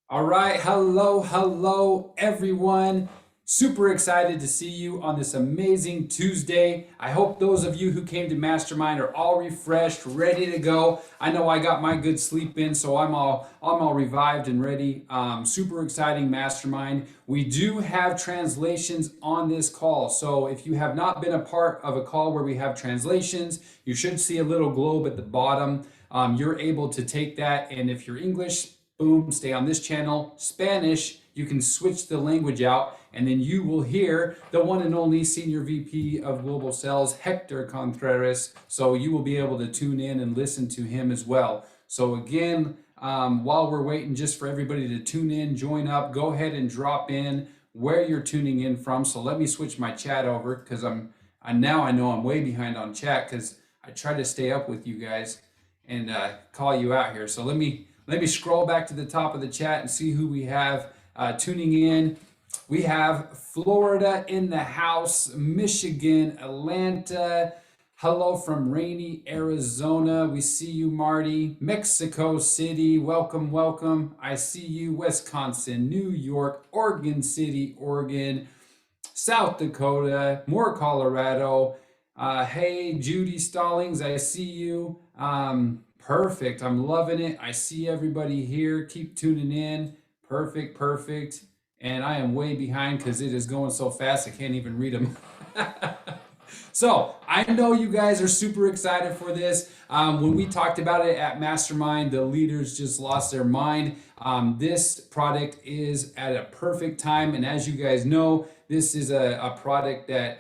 All right, hello, everyone. Super excited to see you on this amazing Tuesday. I hope those of you who came to Mastermind are all refreshed, ready to go. I know I got my good sleep in, so I'm all revived and ready. Super exciting Mastermind. We do have translations on this call, so if you have not been a part of a call where we have translations, you should see a little globe at the bottom. You're able to take that, and if you're English, boom, stay on this channel. Spanish, you can switch the language out, and then you will hear the one and only Senior VP of Global Sales, Hector Contreras. So you will be able to tune in and listen to him as well. So again, while we're waiting just for everybody to tune in, join up, go ahead and drop in where you're tuning in from. So let me switch my chat over because now I know I'm way behind on chat because I try to stay up with you guys and call you out here. So let me scroll back to the top of the chat and see who we have tuning in. We have Florida in the house, Michigan, Atlanta. Hello from rainy Arizona. We see you, Marty. Mexico City, welcome, welcome. I see you, Wisconsin, New York, Oregon City, Oregon, South Dakota, more Colorado. Hey, Judy Stallings, I see you. Perfect. I'm loving it. I see everybody here. Keep tuning in. Perfect, perfect. And I am way behind because it is going so fast I can't even read them. So I know you guys are super excited for this. When we talked about it at Mastermind, the leaders just lost their mind. This product is at a perfect time. And as you guys know, this is a product that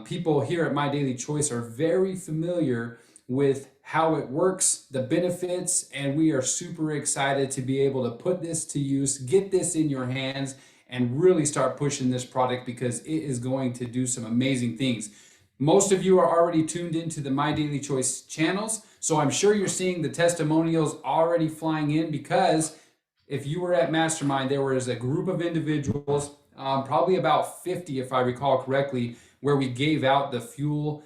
people here at My Daily Choice are very familiar with how it works, the benefits, and we are super excited to be able to put this to use, get this in your hands, and really start pushing this product because it is going to do some amazing things. Most of you are already tuned into the My Daily Choice channels, so I'm sure you're seeing the testimonials already flying in because if you were at Mastermind, there was a group of individuals, probably about 50 if I recall correctly, where we gave out the fuel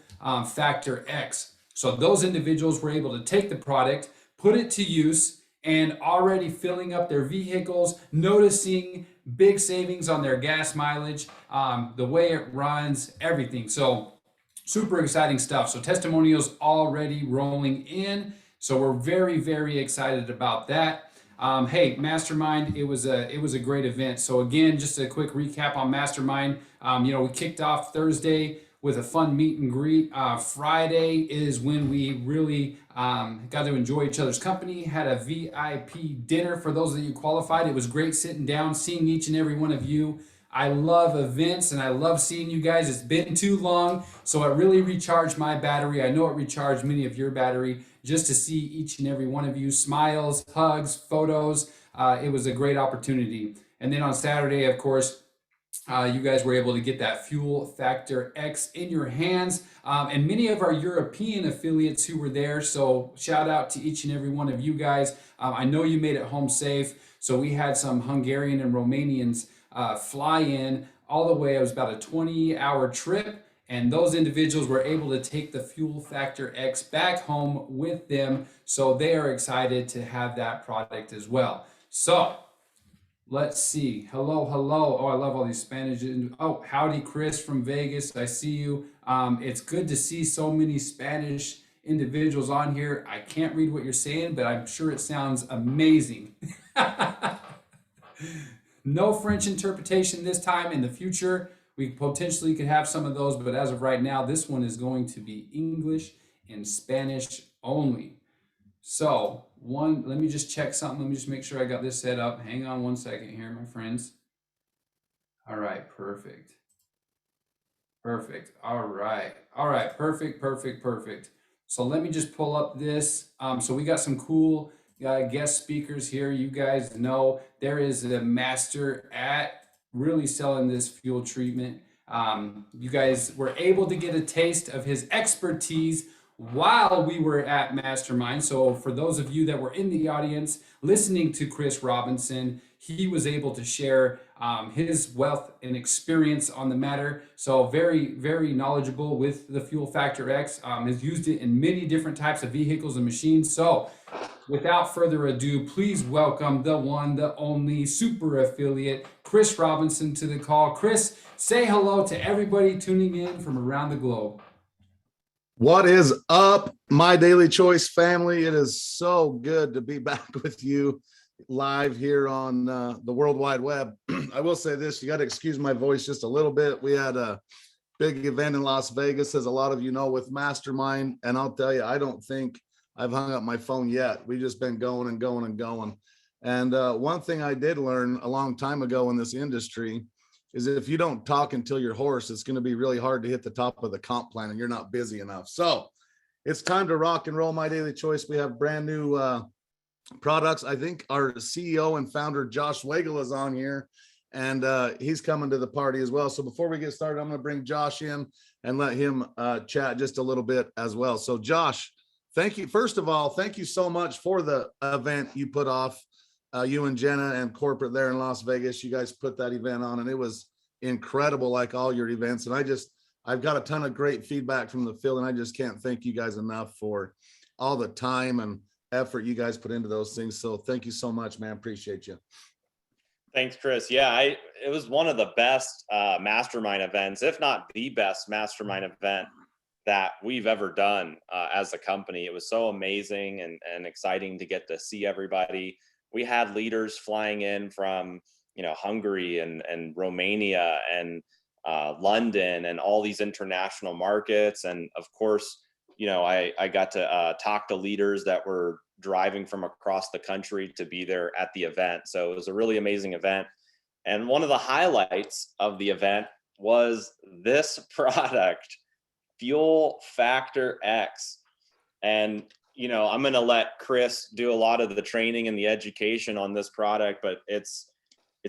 factor X. So those individuals were able to take the product, put it to use, and already filling up their vehicles, noticing big savings on their gas mileage, the way it runs, everything. So super exciting stuff. So testimonials already rolling in. So we're very, very excited about that. Hey, Mastermind, it was a great event. So again, just a quick recap on Mastermind. We kicked off Thursday with a fun meet and greet. Friday is when we really got to enjoy each other's company, had a VIP dinner for those of you qualified. It was great sitting down, seeing each and every one of you. I love events and I love seeing you guys. It's been too long, so it really recharged my battery. I know it recharged many of your battery just to see each and every one of you. Smiles, hugs, photos. It was a great opportunity. And then on Saturday, of course, you guys were able to get that Fuel Factor X in your hands, and many of our European affiliates who were there. So shout out to each and every one of you guys. I know you made it home safe. So we had some Hungarian and Romanians fly in all the way. It was about a 20-hour trip. And those individuals were able to take the Fuel Factor X back home with them. So they are excited to have that product as well. So let's see. Hello, hello. Oh, I love all these Spanish. Oh, howdy, Chris from Vegas. I see you. It's good to see so many Spanish individuals on here. I can't read what you're saying, but I'm sure it sounds amazing. No French interpretation this time. In the future, we potentially could have some of those, but as of right now, this one is going to be English and Spanish only. So let me just check something. Let me just make sure I got this set up. Hang on one second here, my friends. All right, perfect. Perfect. All right. All right, perfect, perfect, perfect. So let me just pull up this. So we got some cool guest speakers here. You guys know there is a master at really selling this fuel treatment. You guys were able to get a taste of his expertise while we were at Mastermind. So for those of you that were in the audience listening to Chris Robinson, he was able to share his wealth and experience on the matter. So very, very knowledgeable with the Fuel Factor X. Has used it in many different types of vehicles and machines. So without further ado, please welcome the one, the only super affiliate, Chris Robinson, to the call. Chris, say hello to everybody tuning in from around the globe. What is up, my Daily Choice family? It is so good to be back with you live here on the World Wide Web. I will say this, you got to excuse my voice just a little bit. We had a big event in Las Vegas, as a lot of you know, with Mastermind. And I'll tell you, I don't think I've hung up my phone yet. We've just been going and going and going. And one thing I did learn a long time ago in this industry is if you don't talk until you're hoarse, it's going to be really hard to hit the top of the comp plan and you're not busy enough. So it's time to rock and roll, my Daily Choice. We have brand new products. I think our CEO and founder, Josh Wagle, is on here, and he's coming to the party as well. So before we get started, I'm going to bring Josh in and let him chat just a little bit as well. So Josh, thank you. First of all, thank you so much for the event you put off. You and Jenna and corporate there in Las Vegas, you guys put that event on and it was incredible, like all your events. And I've got a ton of great feedback from the field, and I just can't thank you guys enough for all the time and effort you guys put into those things. So thank you so much, man. Appreciate you. Thanks, Chris. Yeah, it was one of the best mastermind events, if not the best mastermind event that we've ever done as a company. It was so amazing and exciting to get to see everybody. We had leaders flying in from, Hungary and Romania and London and all these international markets. And of course, I got to talk to leaders that were driving from across the country to be there at the event. So it was a really amazing event. And one of the highlights of the event was this product, Fuel Factor X. And I'm going to let Chris do a lot of the training and the education on this product, but it's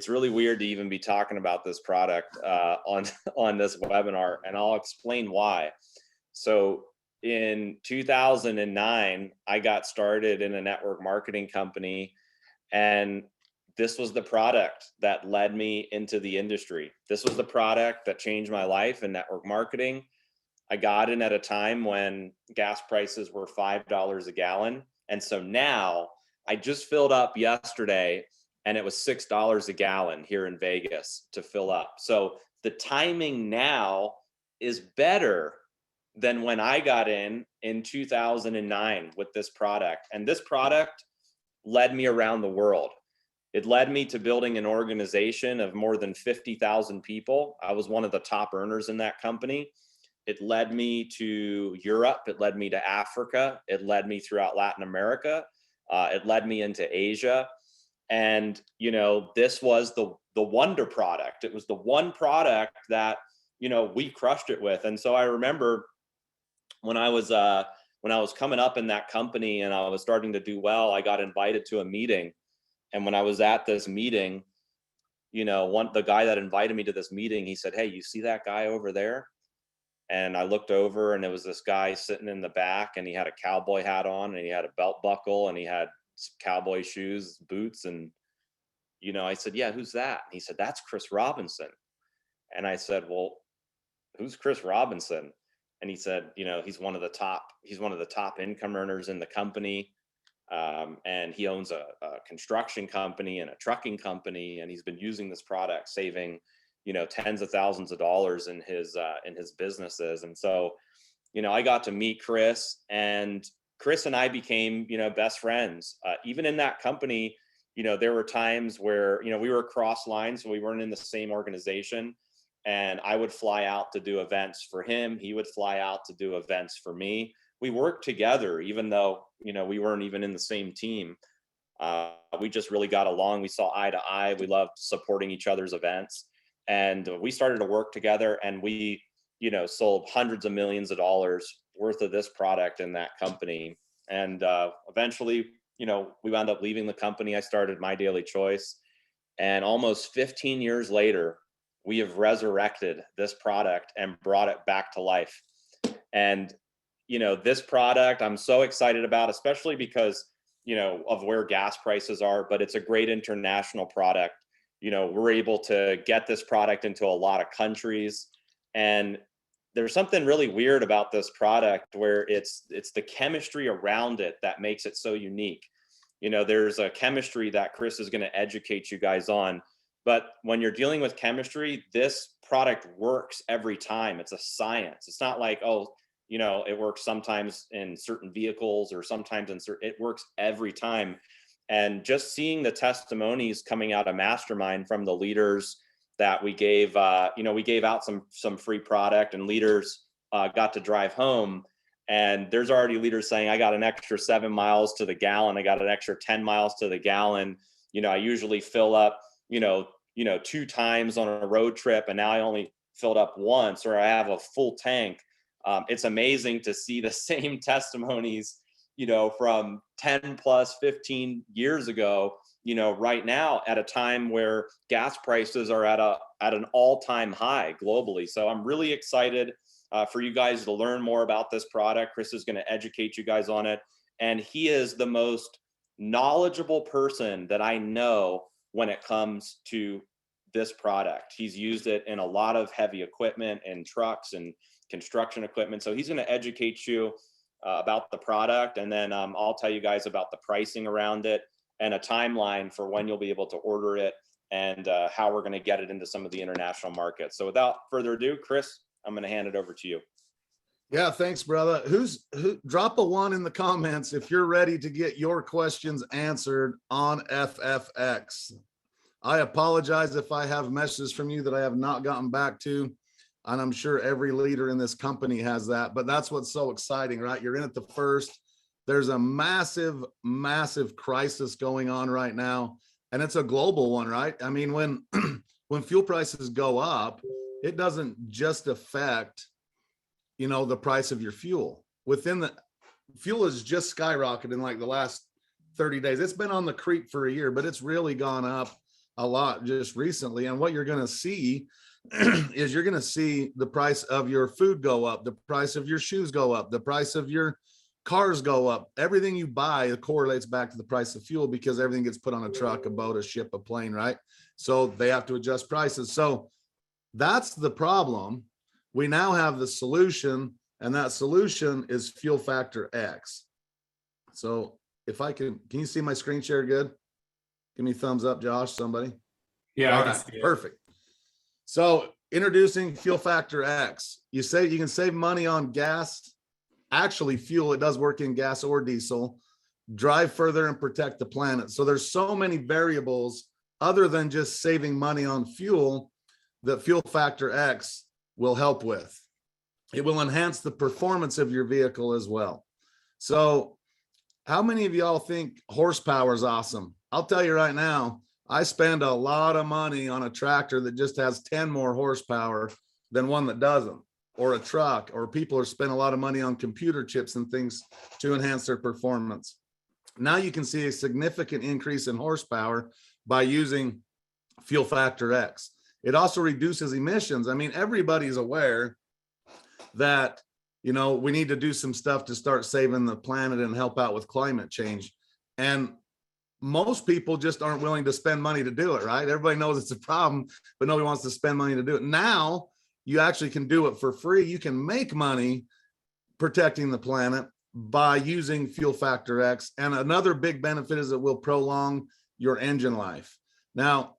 really weird to even be talking about this product on this webinar, and I'll explain why. So in 2009, I got started in a network marketing company, and this was the product that led me into the industry. This was the product that changed my life in network marketing. I got in at a time when gas prices were $5 a gallon. And so now I just filled up yesterday and it was $6 a gallon here in Vegas to fill up. So the timing now is better than when I got in 2009 with this product. And this product led me around the world. It led me to building an organization of more than 50,000 people. I was one of the top earners in that company. It led me to Europe. It led me to Africa. It led me throughout Latin America. It led me into Asia. And, this was the wonder product. It was the one product that, we crushed it with. And so I remember when I was coming up in that company and I was starting to do well, I got invited to a meeting. And when I was at this meeting, the guy that invited me to this meeting, he said, "Hey, you see that guy over there?" And I looked over and it was this guy sitting in the back, and he had a cowboy hat on and he had a belt buckle and he had cowboy shoes, boots. And, I said, "Yeah, who's that?" And he said, "That's Chris Robinson." And I said, "Well, who's Chris Robinson?" And he said, he's one of the top income earners in the company. And he owns a construction company and a trucking company. And he's been using this product, saving tens of thousands of dollars in his businesses. And so, I got to meet Chris, and Chris and I became, best friends. Even in that company, there were times where, we were across lines, so we weren't in the same organization. And I would fly out to do events for him. He would fly out to do events for me. We worked together, even though, we weren't even in the same team. We just really got along. We saw eye to eye. We loved supporting each other's events. And we started to work together, and we, sold hundreds of millions of dollars worth of this product in that company. And eventually, we wound up leaving the company. I started My Daily Choice, and almost 15 years later, we have resurrected this product and brought it back to life. And, this product I'm so excited about, especially because, of where gas prices are, but it's a great international product. We're able to get this product into a lot of countries. And there's something really weird about this product where it's the chemistry around it that makes it so unique. there's a chemistry that Chris is going to educate you guys on. But when you're dealing with chemistry, this product works every time. It's a science. It's not like, oh, it works sometimes in certain vehicles or sometimes it works every time. And just seeing the testimonies coming out of Mastermind from the leaders that we gave, we gave out some free product, and leaders got to drive home. And there's already leaders saying, I got an extra 7 miles to the gallon. I got an extra 10 miles to the gallon. I usually fill up, 2 times on a road trip, and now I only filled up once, or I have a full tank. It's amazing to see the same testimonies, from 10 plus 15 years ago, right now at a time where gas prices are at an all-time high globally. So I'm really excited for you guys to learn more about this product. Chris is going to educate you guys on it. And he is the most knowledgeable person that I know when it comes to this product. He's used it in a lot of heavy equipment and trucks and construction equipment. So he's going to educate you about the product. And then I'll tell you guys about the pricing around it and a timeline for when you'll be able to order it, and how we're going to get it into some of the international markets. So without further ado, Chris, I'm going to hand it over to you. Yeah, thanks, brother. Who drop a 1 in the comments if you're ready to get your questions answered on FFX. I apologize if I have messages from you that I have not gotten back to, and I'm sure every leader in this company has that, but that's what's so exciting, right? You're in at the first. There's a massive, massive crisis going on right now, and it's a global one, right? I mean, when fuel prices go up, it doesn't just affect, the price of your fuel. Fuel has just skyrocketed in like the last 30 days. It's been on the creep for a year, but it's really gone up a lot just recently. And what you're going to see is you're going to see the price of your food go up, the price of your shoes go up, the price of your cars go up. Everything you buy correlates back to the price of fuel, because everything gets put on a truck, a boat, a ship, a plane, right? So they have to adjust prices. So that's the problem. We now have the solution, and that solution is Fuel Factor X. So if I can you see my screen share good? Give me a thumbs up, Josh, somebody. Yeah, All I can right, see it. perfect. So introducing Fuel Factor X. You can save money on gas. Actually, fuel, it does work in gas or diesel. Drive further and protect the planet. So there's so many variables other than just saving money on fuel that Fuel Factor X will help with. It will enhance the performance of your vehicle as well. So how many of y'all think horsepower is awesome? I'll tell you right now, I spend a lot of money on a tractor that just has 10 more horsepower than one that doesn't, or a truck, or people are spending a lot of money on computer chips and things to enhance their performance. Now you can see a significant increase in horsepower by using Fuel Factor X. It also reduces emissions. I mean, everybody's aware that, we need to do some stuff to start saving the planet and help out with climate change. And most people just aren't willing to spend money to do it, right? Everybody knows it's a problem, but nobody wants to spend money to do it. Now you actually can do it for free. You can make money protecting the planet by using Fuel Factor X. And another big benefit is it will prolong your engine life. Now,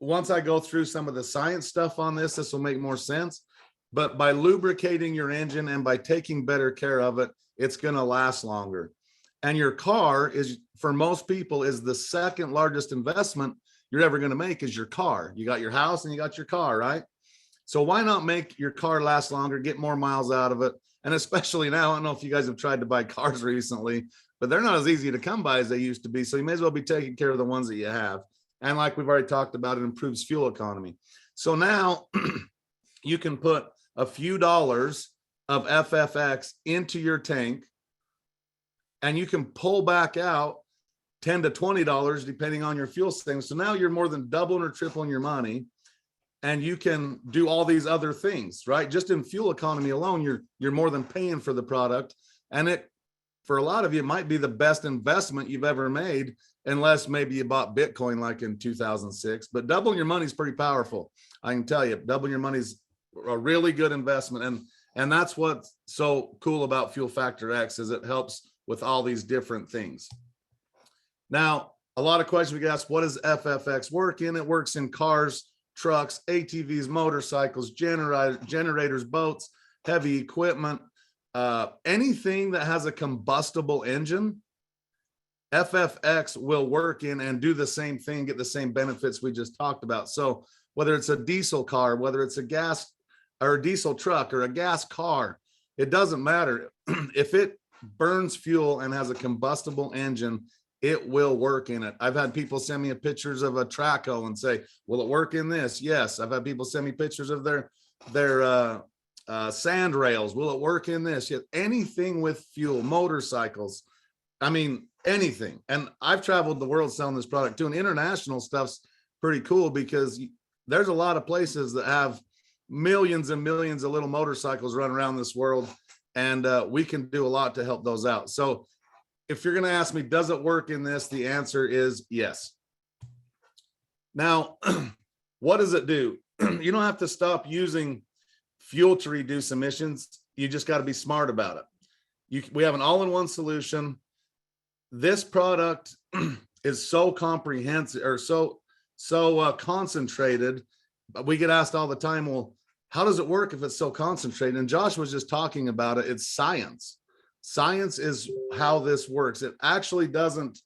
once I go through some of the science stuff on this will make more sense. But by lubricating your engine and by taking better care of it, it's going to last longer. And your car is, for most people, is the second largest investment you're ever going to make is your car. You got your house and you got your car, right? So why not make your car last longer, get more miles out of it? And especially now, I don't know if you guys have tried to buy cars recently, but they're not as easy to come by as they used to be. So you may as well be taking care of the ones that you have. And like we've already talked about, it improves fuel economy. So now you can put a few dollars of FFX into your tank, and you can pull back out $10 to $20 depending on your fuel savings. So now you're more than doubling or tripling your money, and you can do all these other things, right? Just in fuel economy alone, you're more than paying for the product. And it, for a lot of you, it might be the best investment you've ever made, unless maybe you bought Bitcoin like in 2006. But doubling your money is pretty powerful. I can tell you, doubling your money is a really good investment. And that's what's so cool about Fuel Factor X, is it helps with all these different things. Now, a lot of questions we get asked, what does FFX work in? It works in cars, trucks, ATVs, motorcycles, generators, boats, heavy equipment, anything that has a combustible engine, FFX will work in and do the same thing, get the same benefits we just talked about. So whether it's a diesel car, whether it's a gas or a diesel truck or a gas car, it doesn't matter. If it burns fuel and has a combustible engine, it will work in it. I've had people send me pictures of a Traco and say, will it work in this? Yes. I've had people send me pictures of their sand rails. Will it work in this? Yes. Anything with fuel, motorcycles, I mean, anything. And I've traveled the world selling this product too. And international stuff's pretty cool because there's a lot of places that have millions and millions of little motorcycles run around this world. And we can do a lot to help those out. So if you're going to ask me, does it work in this? The answer is yes. Now, what does it do? You don't have to stop using fuel to reduce emissions. You just got to be smart about it. We have an all-in-one solution. This product is so comprehensive or so concentrated. We get asked all the time, well, how does it work if it's so concentrated? And Josh was just talking about it. It's science. Science is how this works. It actually doesn't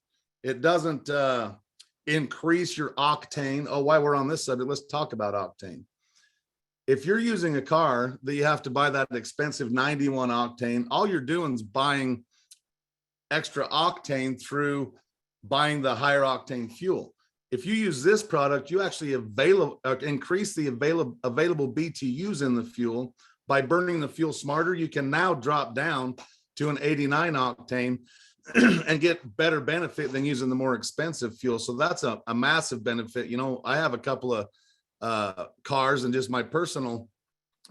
increase your octane. Oh, while we're on this subject, let's talk about octane. If you're using a car that you have to buy that expensive 91 octane, all you're doing is buying extra octane through buying the higher octane fuel. If you use this product, you actually increase the available BTUs in the fuel. By burning the fuel smarter, you can now drop down to an 89 octane and get better benefit than using the more expensive fuel. So that's a massive benefit. You know, I have a couple of cars and just my personal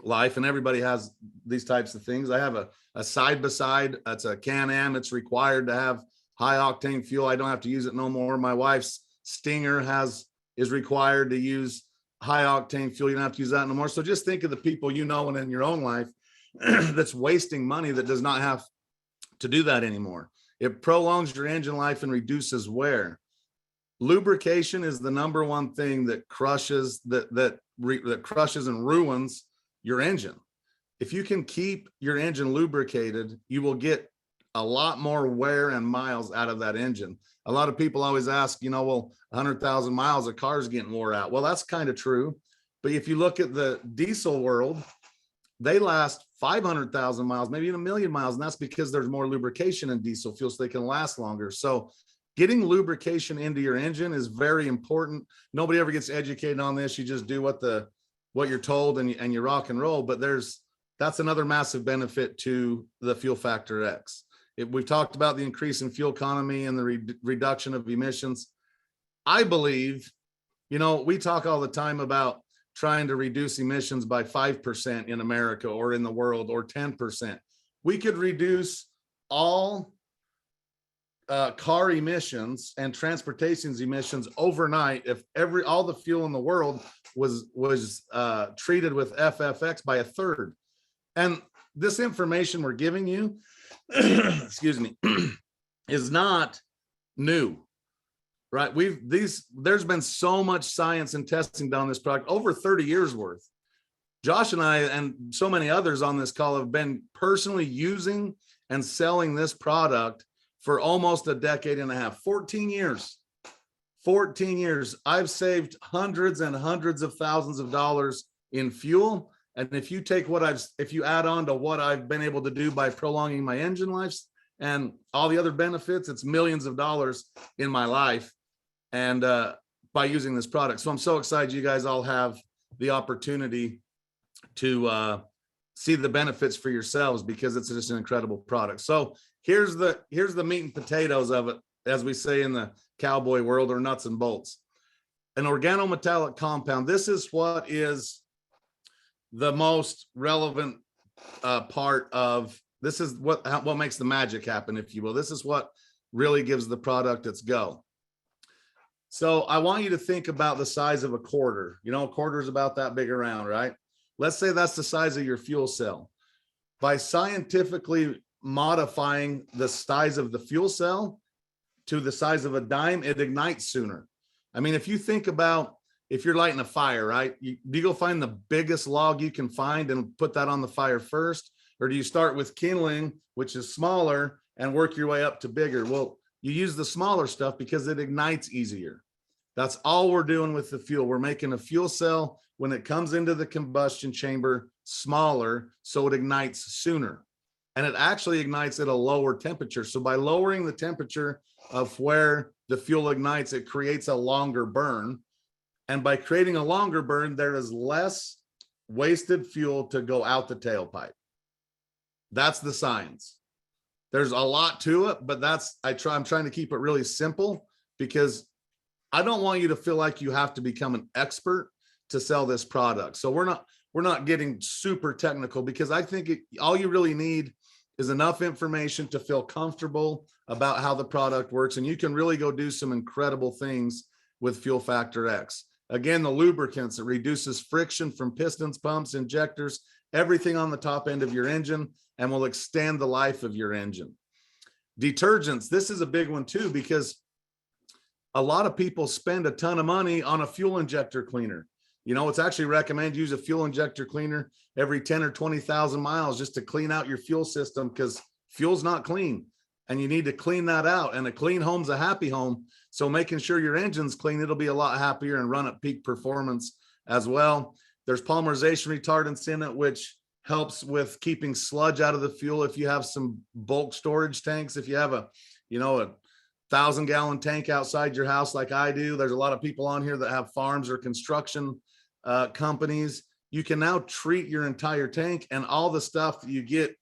life, and everybody has these types of things. I have a side-by-side. It's a Can-Am. It's required to have high octane fuel. I don't have to use it no more. My wife's Stinger is required to use high octane fuel. You don't have to use that no more. So just think of the people you know and in your own life that's wasting money that does not have to do that anymore. It prolongs your engine life and reduces wear. Lubrication is the number one thing that crushes that crushes and ruins your engine. If you can keep your engine lubricated, you will get a lot more wear and miles out of that engine. A lot of people always ask, you know, well, 100,000 miles, a car's getting wore out. Well, that's kind of true. But if you look at the diesel world, they last 500,000 miles, maybe even 1,000,000 miles. And that's because there's more lubrication in diesel fuel, so they can last longer. So getting lubrication into your engine is very important. Nobody ever gets educated on this. You just do what you're told and you rock and roll. But that's another massive benefit to the Fuel Factor X. We've talked about the increase in fuel economy and the reduction of emissions. I believe, you know, we talk all the time about trying to reduce emissions by 5% in America or in the world, or 10%. We could reduce all car emissions and transportation's emissions overnight if all the fuel in the world was treated with FFX by a third. And this information we're giving you, excuse me, is not new, right? There's been so much science and testing done on this product, over 30 years worth. Josh and I and so many others on this call have been personally using and selling this product for almost a decade and a half, 14 years. 14 years. I've saved hundreds and hundreds of thousands of dollars in fuel. And if you add on to what I've been able to do by prolonging my engine lives and all the other benefits, it's millions of dollars in my life and by using this product. So I'm so excited you guys all have the opportunity to see the benefits for yourselves, because it's just an incredible product. So here's the meat and potatoes of it, as we say in the cowboy world, or nuts and bolts. An organometallic compound. This is what is the most relevant part of this. Is what makes the magic happen, if you will. This is what really gives the product its go. So I want you to think about the size of a quarter. You know, a quarter is about that big around, right? Let's say that's the size of your fuel cell. By scientifically modifying the size of the fuel cell to the size of a dime, it ignites sooner. I mean, if you think about, if you're lighting a fire, right? Do you go find the biggest log you can find and put that on the fire first? Or do you start with kindling, which is smaller, and work your way up to bigger? Well, you use the smaller stuff because it ignites easier. That's all we're doing with the fuel. We're making a fuel cell, when it comes into the combustion chamber, smaller, so it ignites sooner. And it actually ignites at a lower temperature. So by lowering the temperature of where the fuel ignites, it creates a longer burn. And by creating a longer burn, there is less wasted fuel to go out the tailpipe. That's the science. There's a lot to it, but I'm trying to keep it really simple, because I don't want you to feel like you have to become an expert to sell this product. So we're not getting super technical, because I think all you really need is enough information to feel comfortable about how the product works. And you can really go do some incredible things with Fuel Factor X. Again, the lubricants, it reduces friction from pistons, pumps, injectors, everything on the top end of your engine, and will extend the life of your engine. Detergents, this is a big one too, because a lot of people spend a ton of money on a fuel injector cleaner. You know, it's actually recommended use a fuel injector cleaner every 10 or 20,000 miles just to clean out your fuel system, because fuel's not clean and you need to clean that out. And a clean home's a happy home. So making sure your engine's clean, it'll be a lot happier and run at peak performance as well. There's polymerization retardants in it, which helps with keeping sludge out of the fuel. If you have some bulk storage tanks, if you have a 1,000-gallon tank outside your house like I do, there's a lot of people on here that have farms or construction companies. You can now treat your entire tank, and all the stuff that you get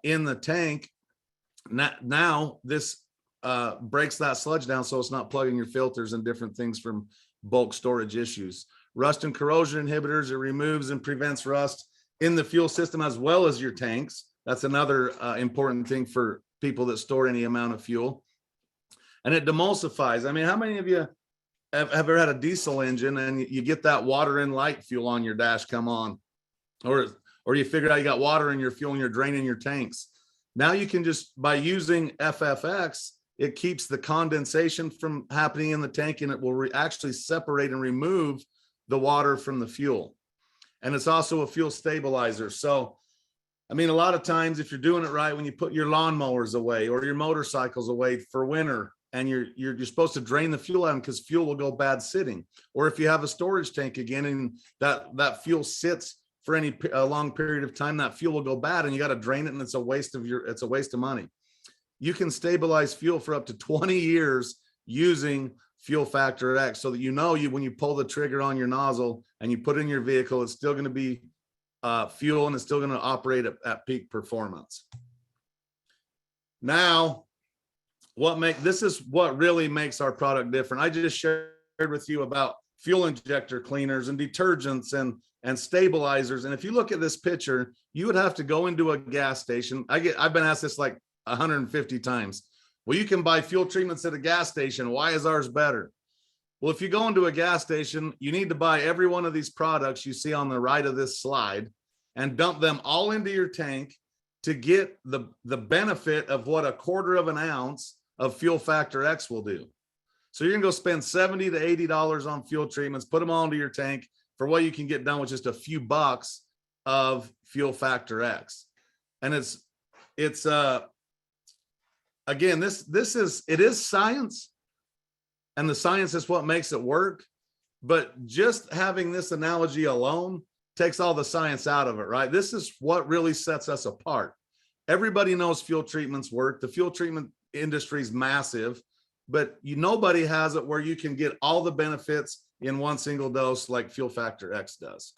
in the tank, now this breaks that sludge down, so it's not plugging your filters and different things from bulk storage issues. Rust and corrosion inhibitors, it removes and prevents rust in the fuel system as well as your tanks. That's another important thing for people that store any amount of fuel. And it demulsifies. I mean, how many of you have ever had a diesel engine and you get that water in light fuel on your dash come on, or you figure out you got water in your fuel and you're draining your tanks? Now you can just, by using FFX, it keeps the condensation from happening in the tank, and it will actually separate and remove the water from the fuel. And it's also a fuel stabilizer. So, I mean, a lot of times if you're doing it right, when you put your lawnmowers away or your motorcycles away for winter, and you're supposed to drain the fuel out, because fuel will go bad sitting. Or if you have a storage tank again, and that fuel sits for a long period of time, that fuel will go bad and you got to drain it, and it's a waste of money. You can stabilize fuel for up to 20 years using Fuel Factor X, so that when you pull the trigger on your nozzle and you put it in your vehicle, it's still going to be fuel, and it's still going to operate at peak performance. Now, this is what really makes our product different. I just shared with you about fuel injector cleaners and detergents and stabilizers. And if you look at this picture, you would have to go into a gas station. I've been asked this like 150 times. Well, you can buy fuel treatments at a gas station. Why is ours better? Well, if you go into a gas station, you need to buy every one of these products you see on the right of this slide and dump them all into your tank to get the benefit of what a 1/4 ounce of Fuel Factor X will do. So you're gonna go spend $70 to $80 on fuel treatments, put them all into your tank for what you can get done with just a few bucks of Fuel Factor X. And it's again, it is science, and the science is what makes it work. But just having this analogy alone takes all the science out of it, right? This is what really sets us apart. Everybody knows fuel treatments work. The fuel treatment industry is massive, but nobody has it where you can get all the benefits in one single dose like Fuel Factor X does.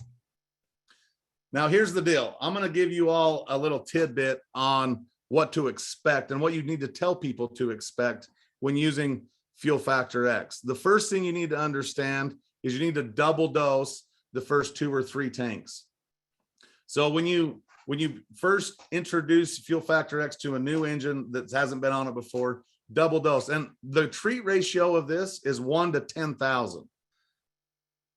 Now, here's the deal. I'm going to give you all a little tidbit on what to expect and what you need to tell people to expect when using Fuel Factor X. The first thing you need to understand is you need to double dose the first 2 or 3 tanks. So when you first introduce Fuel Factor X to a new engine that hasn't been on it before, double dose. And the treat ratio of this is 1 to 10,000.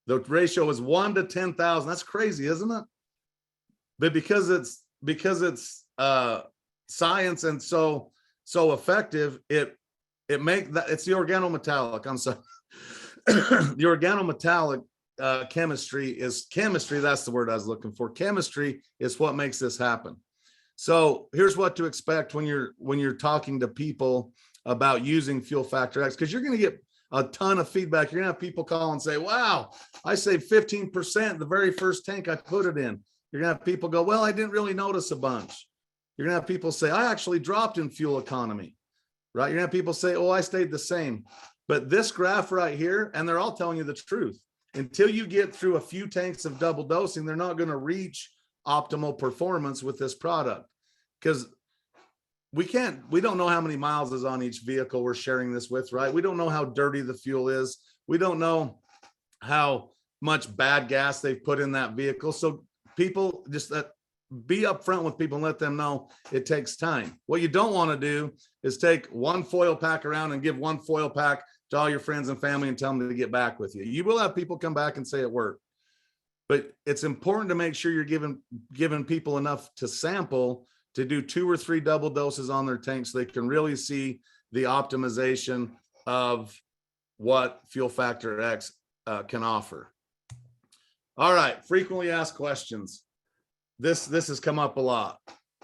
The ratio is 1 to 10,000. That's crazy, isn't it? But because it's science and so effective, it it's the organometallic. I'm sorry. The organometallic chemistry is chemistry. That's the word I was looking for. Chemistry is what makes this happen. So here's what to expect when you're talking to people about using Fuel Factor X, because you're going to get a ton of feedback. You're going to have people call and say, wow, I saved 15% the very first tank I put it in. You're going to have people go, well, I didn't really notice a bunch. You're going to have people say, I actually dropped in fuel economy, right? You're going to have people say, oh, I stayed the same. But this graph right here, and they're all telling you the truth. Until you get through a few tanks of double dosing, they're not going to reach optimal performance with this product, because we don't know how many miles is on each vehicle we're sharing this with, right? We don't know how dirty the fuel is. We don't know how much bad gas they've put in that vehicle. So people just be upfront with people and let them know it takes time. What you don't want to do is take one foil pack around and give one foil pack to all your friends and family and tell them to get back with you. You will have people come back and say it worked, but it's important to make sure you're giving people enough to sample to do 2 or 3 double doses on their tank so they can really see the optimization of what Fuel Factor X can offer. All right, frequently asked questions. This has come up a lot.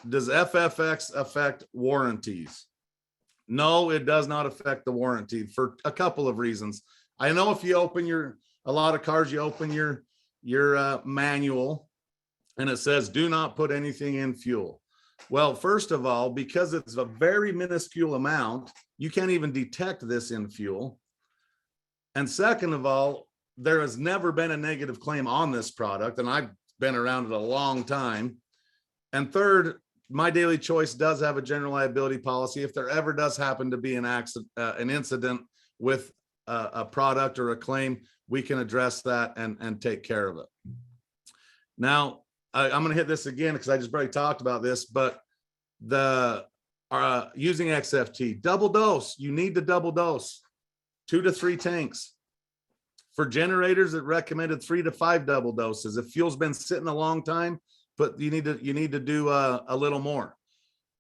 Does FFX affect warranties? No, it does not affect the warranty for a couple of reasons. I know if you open a lot of cars, you open your manual and it says, do not put anything in fuel. Well, first of all, because it's a very minuscule amount, you can't even detect this in fuel. And second of all, there has never been a negative claim on this product, and I've been around it a long time. And third, My Daily Choice does have a general liability policy. If there ever does happen to be an accident, an incident with a product or a claim, we can address that and take care of it. Now, I'm going to hit this again because I just already talked about this, but using XFT, double dose, you need to double dose 2 to 3 tanks. For generators, it recommended 3 to 5 double doses. If fuel's been sitting a long time, but you need to do a little more.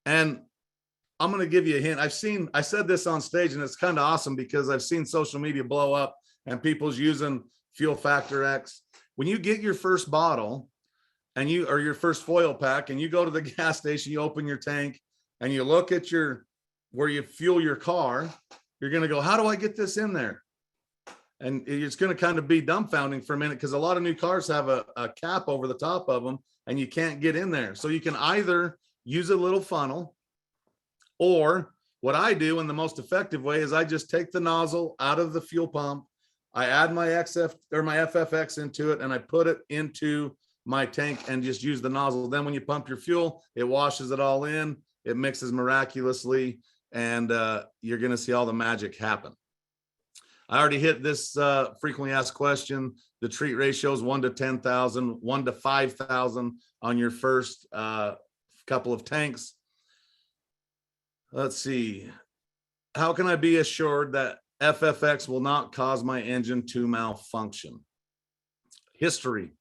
And I'm going to give you a hint. I said this on stage, and it's kind of awesome because I've seen social media blow up and people's using Fuel Factor X. When you get your first bottle or your first foil pack, and you go to the gas station, you open your tank and you look at where you fuel your car, you're going to go, how do I get this in there? And it's going to kind of be dumbfounding for a minute because a lot of new cars have a cap over the top of them and you can't get in there. So you can either use a little funnel, or what I do in the most effective way is I just take the nozzle out of the fuel pump. I add my FFX into it and I put it into my tank and just use the nozzle. Then when you pump your fuel, it washes it all in, it mixes miraculously, and you're going to see all the magic happen. I already hit this frequently asked question. The treat ratio is 1 to 10,000, 1 to 5,000 on your first couple of tanks. Let's see. How can I be assured that FFX will not cause my engine to malfunction? History.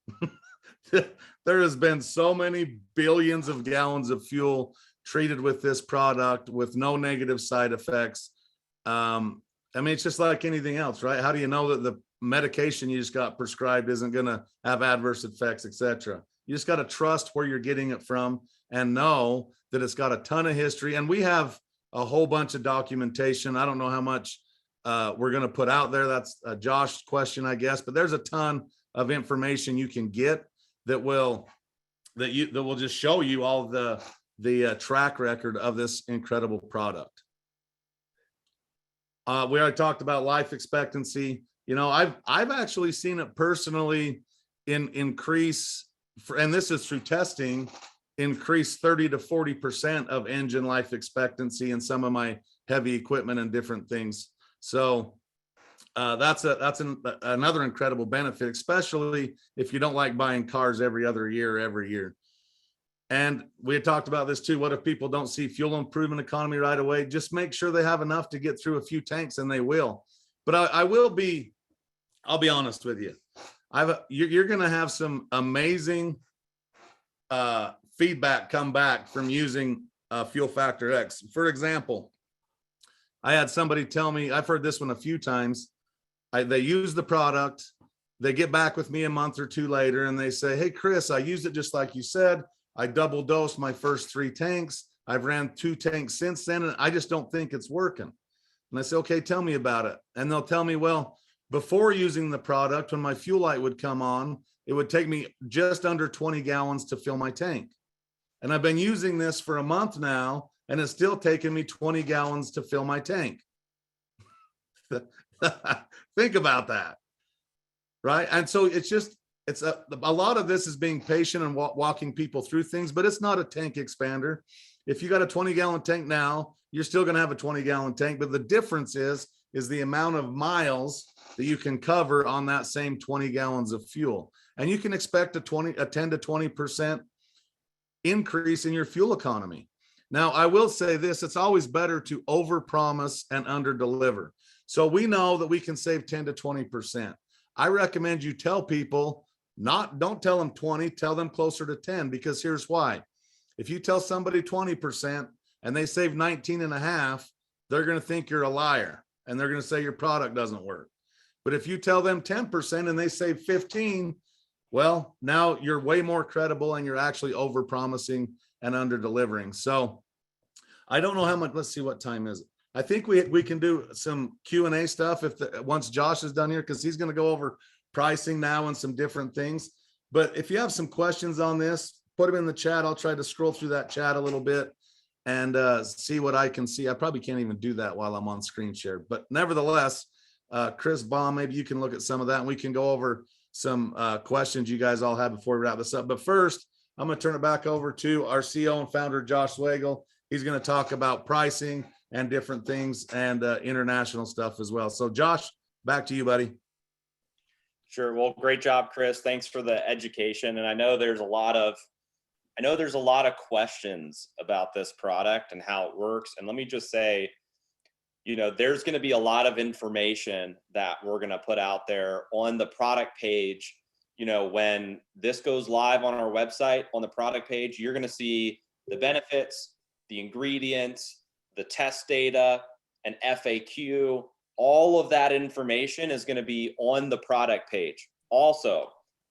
There has been so many billions of gallons of fuel treated with this product with no negative side effects. I mean, it's just like anything else, right? How do you know that the medication you just got prescribed isn't going to have adverse effects, etc.? You just got to trust where you're getting it from and know that it's got a ton of history. And we have a whole bunch of documentation. I don't know how much we're going to put out there. That's a Josh question, I guess. But there's a ton of information you can get that will just show you all the track record of this incredible product. We already talked about life expectancy. You know, I've actually seen it personally increase, and this is through testing, increase 30 to 40% of engine life expectancy in some of my heavy equipment and different things. So that's another incredible benefit, especially if you don't like buying cars every other year, every year. And we had talked about this too. What if people don't see fuel improvement economy right away? Just make sure they have enough to get through a few tanks, and they will. But I'll be honest with you. You're going to have some amazing feedback come back from using Fuel Factor X. For example, I had somebody tell me, I've heard this one a few times. They use the product, they get back with me a month or two later and they say, hey, Chris, I used it just like you said. I double dosed my first 3 tanks. I've ran 2 tanks since then, and I just don't think it's working. And I say, okay, tell me about it. And they'll tell me, well, before using the product, when my fuel light would come on, it would take me just under 20 gallons to fill my tank. And I've been using this for a month now, and it's still taking me 20 gallons to fill my tank. Think about that, right? And so it's a lot of this is being patient and walking people through things, but it's not a tank expander. If you got a 20-gallon tank now, you're still going to have a 20-gallon tank, but the difference is the amount of miles that you can cover on that same 20 gallons of fuel. And you can expect a 10 to 20% increase in your fuel economy. Now, I will say this, it's always better to overpromise and underdeliver. So we know that we can save 10 to 20%. I recommend you tell people, don't tell them 20, tell them closer to 10, because here's why. If you tell somebody 20% and they save 19 and a half, they're going to think you're a liar and they're going to say your product doesn't work. But if you tell them 10% and they save 15, well, now you're way more credible and you're actually overpromising and under-delivering. So I don't know how much, let's see, what time is it? I think we can do some Q&A stuff once Josh is done here, because he's going to go over pricing now and some different things. But if you have some questions on this, put them in the chat. I'll try to scroll through that chat a little bit and see what I can see. I probably can't even do that while I'm on screen share. But nevertheless, Chris Baum, maybe you can look at some of that and we can go over some questions you guys all have before we wrap this up. But first, I'm going to turn it back over to our CEO and founder, Josh Swagel. He's going to talk about pricing and different things and international stuff as well. So Josh, back to you, buddy. Sure. Well, great job, Chris. Thanks for the education. And I know there's a lot of questions about this product and how it works. And let me just say, there's going to be a lot of information that we're going to put out there on the product page. When this goes live on our website, on the product page, you're going to see the benefits, the ingredients, the test data, and FAQ. All of that information is going to be on the product page. Also,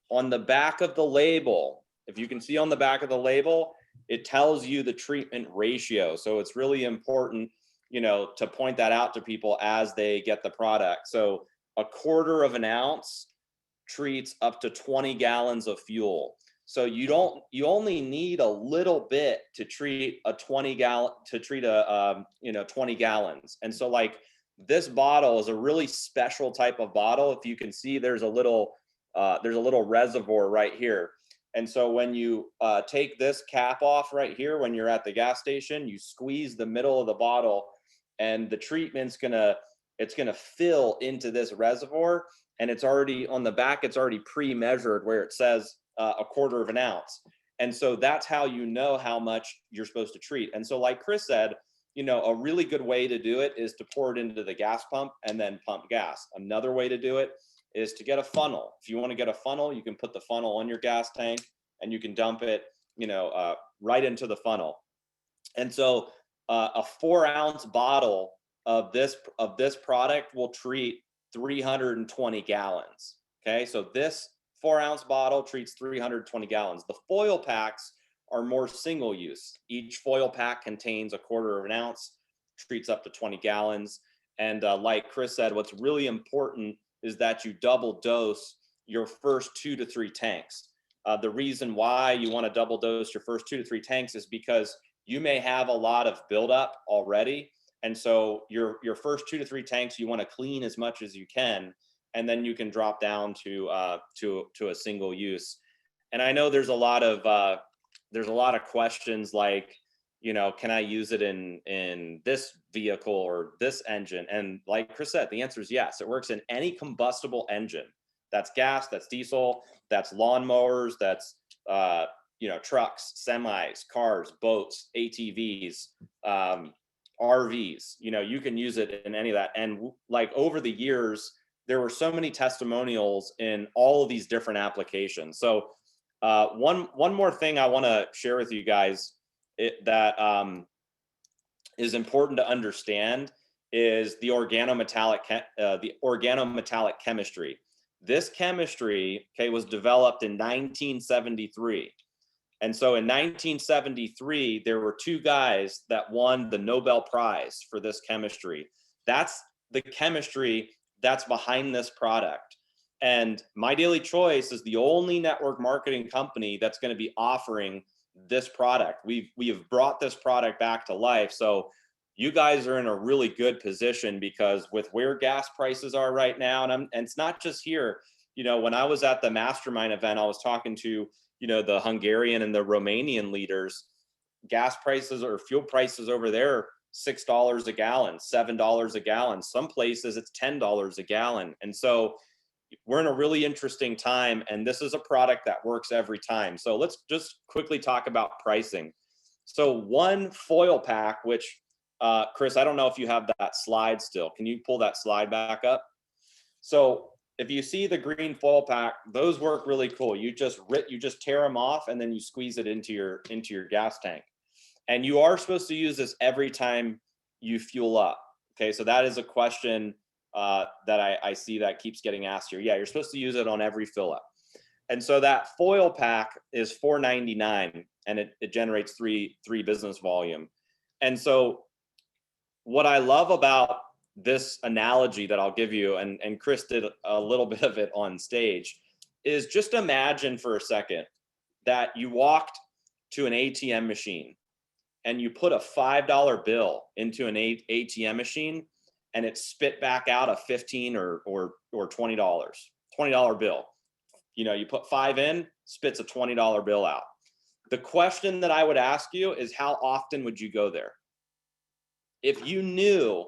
on the back of the label, if you can see on the back of the label, it tells you the treatment ratio. So it's really important, to point that out to people as they get the product. So 1/4 of an ounce treats up to 20 gallons of fuel. So you only need a little bit to treat 20 gallons. And so like this bottle is a really special type of bottle. If you can see, there's a little reservoir right here. And so when you take this cap off right here, when you're at the gas station, you squeeze the middle of the bottle and the treatment's it's gonna fill into this reservoir, and it's already on the back, it's already pre-measured where it says 1/4 of an ounce. And so that's how you know how much you're supposed to treat. And so like Chris said, a really good way to do it is to pour it into the gas pump and then pump gas. Another way to do it is to get a funnel. If you want to get a funnel, you can put the funnel on your gas tank and you can dump it, right into the funnel. And so a 4-ounce bottle of this product will treat 320 gallons. Okay, so this 4-ounce bottle treats 320 gallons. The foil packs are more single use. Each foil pack contains 1/4 of an ounce, treats up to 20 gallons. And like Chris said, what's really important is that you double dose your first 2 to 3 tanks. The reason why you want to double dose your first 2 to 3 tanks is because you may have a lot of buildup already. And so your first 2 to 3 tanks, you want to clean as much as you can, and then you can drop down to a single use. And I know there's a lot of questions like, can I use it in this vehicle or this engine? And like Chris said, the answer is yes. It works in any combustible engine. That's gas, that's diesel, that's lawnmowers, that's trucks, semis, cars, boats, ATVs, RVs. You can use it in any of that. And like over the years, there were so many testimonials in all of these different applications. So one more thing I want to share with you guys that is important to understand is the organometallic chemistry. This chemistry, okay, was developed in 1973. And so in 1973, there were two guys that won the Nobel Prize for this chemistry. That's the chemistry that's behind this product. And My Daily Choice is the only network marketing company that's going to be offering this product. We have brought this product back to life. So you guys are in a really good position, because with where gas prices are right now, and it's not just here. You know, when I was at the Mastermind event, I was talking to, you know, the Hungarian and the Romanian leaders. Gas prices or fuel prices over there, $6 a gallon, $7 a gallon. Some places it's $10 a gallon. And so we're in a really interesting time, and this is a product that works every time. So let's just quickly talk about pricing. So one foil pack, which Chris, I don't know if you have that slide still. Can you pull that slide back up? So if you see the green foil pack, those work really cool. You just tear them off, and then you squeeze it into your gas tank. And you are supposed to use this every time you fuel up. Okay, so that is a question that I see that keeps getting asked here. Yeah, you're supposed to use it on every fill up. And so that foil pack is $4.99, and it generates three business volume. And so what I love about this analogy that I'll give you, and Chris did a little bit of it on stage, is just imagine for a second that you walked to an ATM machine and you put a $5 bill into an ATM machine, and it spit back out a $15 or $20 bill. You know, you put 5 in, spits a $20 bill out. The question that I would ask you is, how often would you go there? If you knew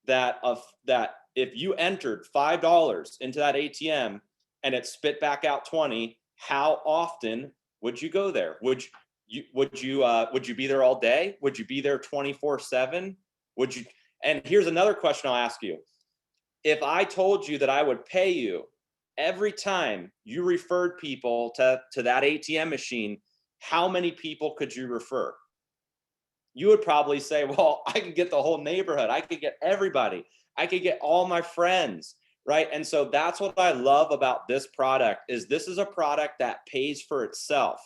that if you entered $5 into that ATM and it spit back out 20, how often would you go there? Would you be there all day? Would you be there 24/7? Would you? And here's another question I'll ask you. If I told you that I would pay you every time you referred people to that ATM machine, how many people could you refer? You would probably say, well, I could get the whole neighborhood. I could get everybody. I could get all my friends, right? And so that's what I love about this product, is this is a product that pays for itself.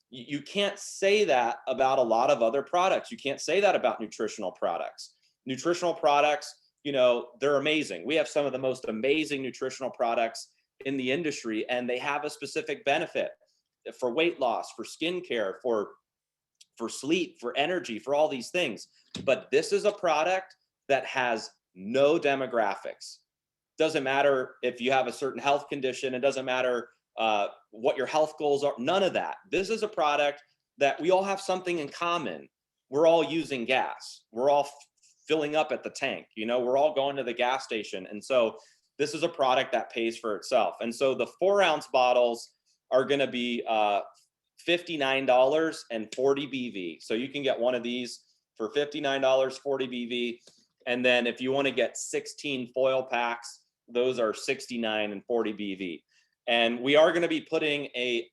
You can't say that about a lot of other products. You can't say that about nutritional products. Nutritional products, you know, they're amazing. We have some of the most amazing nutritional products in the industry, and they have a specific benefit for weight loss, for skincare, for sleep, for energy, for all these things. But this is a product that has no demographics. Doesn't matter if you have a certain health condition. It doesn't matter what your health goals are. None of that. This is a product that we all have something in common. We're all using gas. We're all filling up at the tank. You know, we're all going to the gas station. And so this is a product that pays for itself. And so the 4-ounce bottles are going to be $59 and 40 BV. So you can get one of these for $59, 40 BV. And then if you want to get 16 foil packs, those are $69 and 40 BV. And we are going to be putting an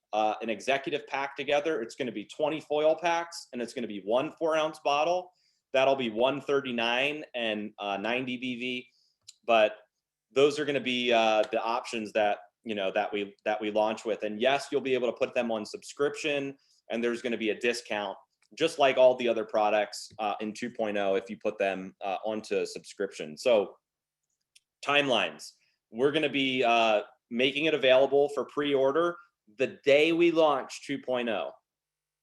executive pack together. It's going to be 20 foil packs, and it's going to be one 4-ounce bottle. That'll be $139 and 90 BV. But those are going to be the options that we launch with. And yes, you'll be able to put them on subscription, and there's going to be a discount, just like all the other products in 2.0 if you put them onto subscription. So timelines, we're going to be making it available for pre-order the day we launch 2.0,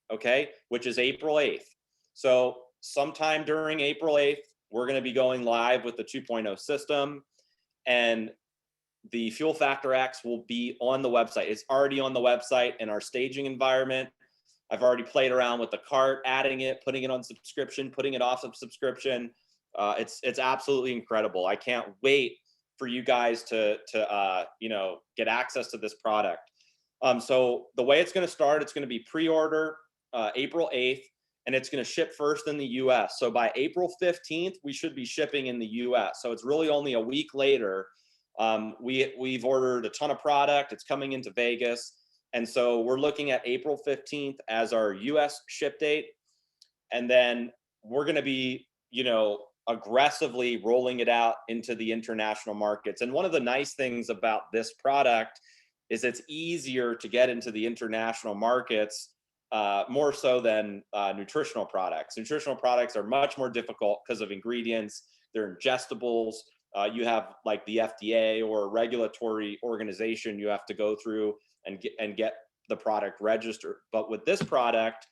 okay, which is April 8th. So sometime during April 8th, we're going to be going live with the 2.0 system, and the Fuel Factor X will be on the website. It's already on the website in our staging environment. I've already played around with the cart, adding it, putting it on subscription, putting it off of subscription. It's absolutely incredible. I can't wait for you guys to get access to this product. So the way it's going to start, it's going to be pre-order April 8th, and it's going to ship first in the US. So by April 15th, we should be shipping in the US. So it's really only a week later. We've ordered a ton of product. It's coming into Vegas. And so we're looking at April 15th as our US ship date. And then we're going to be, aggressively rolling it out into the international markets. And one of the nice things about this product is it's easier to get into the international markets, more so than nutritional products. Nutritional products are much more difficult because of ingredients. They're ingestibles. You have like the FDA or a regulatory organization you have to go through and get the product registered. But with this product,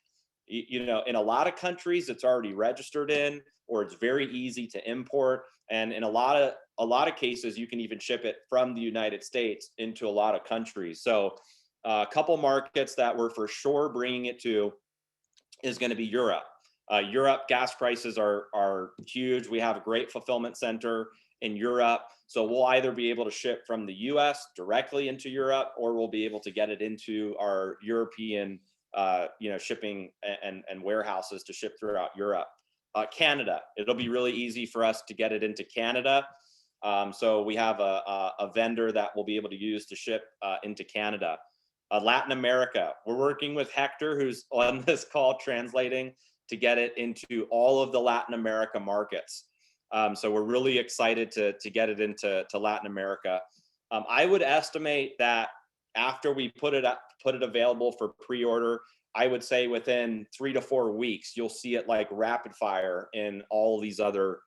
you know, in a lot of countries it's already registered in, or it's very easy to import. And in a lot of cases, you can even ship it from the United States into a lot of countries. So a couple markets that we're for sure bringing it to is going to be Europe. Europe gas prices are huge. We have a great fulfillment center in Europe. So we'll either be able to ship from the US directly into Europe, or we'll be able to get it into our European shipping and warehouses to ship throughout Europe. Canada, it'll be really easy for us to get it into Canada. So we have a vendor that we'll be able to use to ship into Canada. Latin America, we're working with Hector, who's on this call translating, to get it into all of the Latin America markets. So we're really excited to get it into Latin America. I would estimate that after we put it available for pre-order, I would say within 3 to 4 weeks, you'll see it like rapid fire in all these other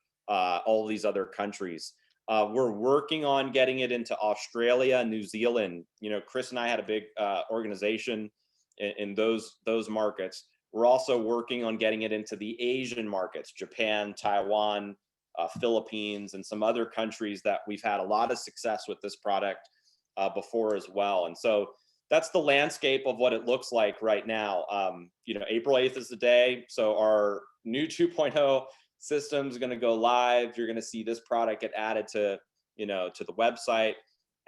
countries. We're working on getting it into Australia, New Zealand. You know, Chris and I had a big organization in those markets. We're also working on getting it into the Asian markets, Japan, Taiwan, Philippines, and some other countries that we've had a lot of success with this product before as well. And so that's the landscape of what it looks like right now. April 8th is the day. So our new 2.0 system is going to go live. You're going to see this product get added to the website.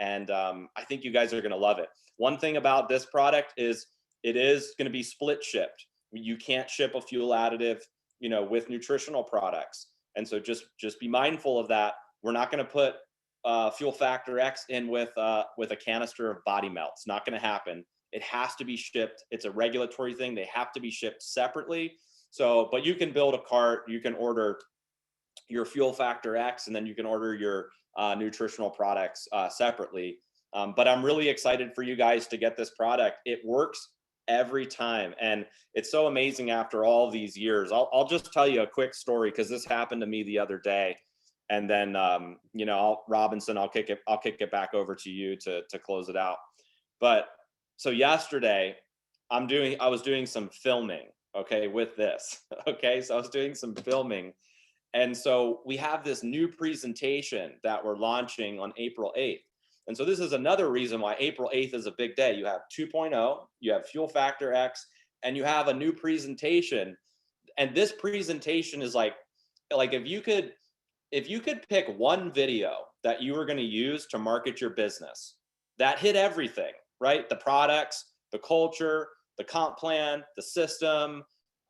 And I think you guys are going to love it. One thing about this product is it is going to be split shipped. You can't ship a fuel additive, with nutritional products. And so just be mindful of that. We're not going to put Fuel Factor X in with a canister of body melt. It's not going to happen. It has to be shipped. It's a regulatory thing. They have to be shipped separately. So, but you can build a cart. You can order your Fuel Factor X, and then you can order your nutritional products separately. But I'm really excited for you guys to get this product. It works every time, and it's so amazing after all these years. I'll just tell you a quick story, because this happened to me the other day. And then, Robinson, I'll kick it back over to you to close it out. But so yesterday, I was doing some filming, okay, with this. Okay, so I was doing some filming, and so we have this new presentation that we're launching on April 8th. And so this is another reason why April 8th is a big day. You have 2.0, you have Fuel Factor X, and you have a new presentation. And this presentation is like if you could pick one video that you were going to use to market your business that hit everything, right? The products, the culture, the comp plan, the system,